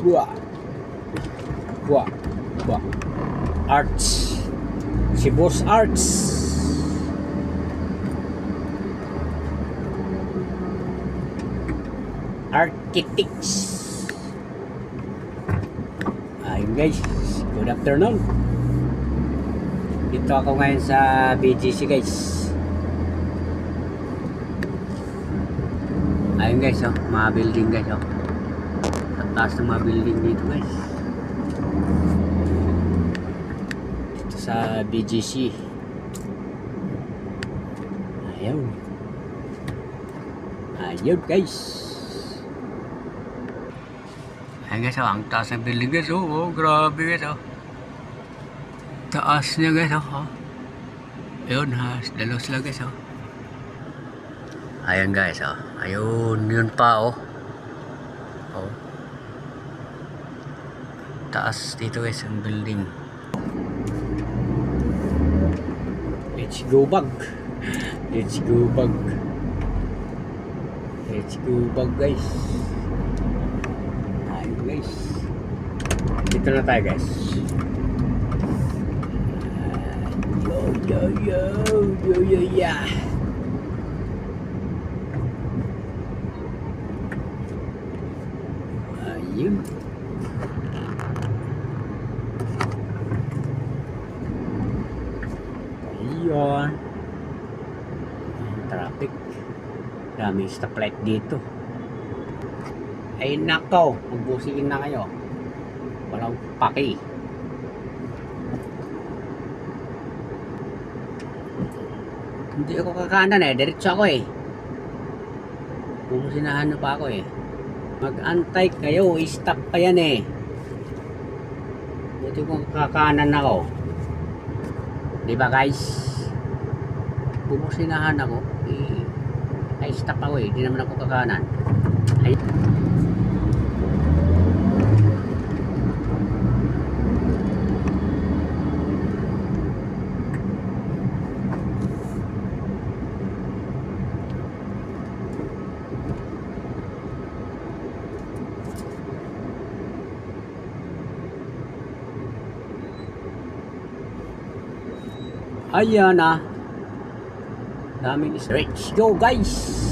Wah. Wah. Wah. Arts. Si Boss Arts. Architects. Ayun guys, good afternoon. Dito ako ngayon sa BGC guys. Ayun guys, oh, mga building guys, oh. Ang taas ng mga building dito guys. Dito sa BGC. Ayun. Ayun guys. Ayun guys, oh, ang taas ng building guys, oh, grabe guys, oh. Taas niya guys, oh. Ayun ha, dalaw sila guys, oh. Ayan guys, oh. Ayun, yun pa, oh. Oh. Taas dito guys, ang building. Let's go bag. Let's go bag. Let's go bag guys. Ayun guys. Dito na tayo guys. Yo. Ayun. Ayun. Traffic. Daming stoplight dito. Ay nakaw, magbusiin na kayo. Walang paki. Hindi ako kakanan eh, diretso ako eh. Pumusinahan na pa ako eh. Mag-antay kayo, stop pa yan eh. Buti kung kakanan ako. Diba guys? Pumusinahan ako. Ay stop ako eh, di naman ako kakanan. Ay. Ayan na. Daming stretch. Go guys.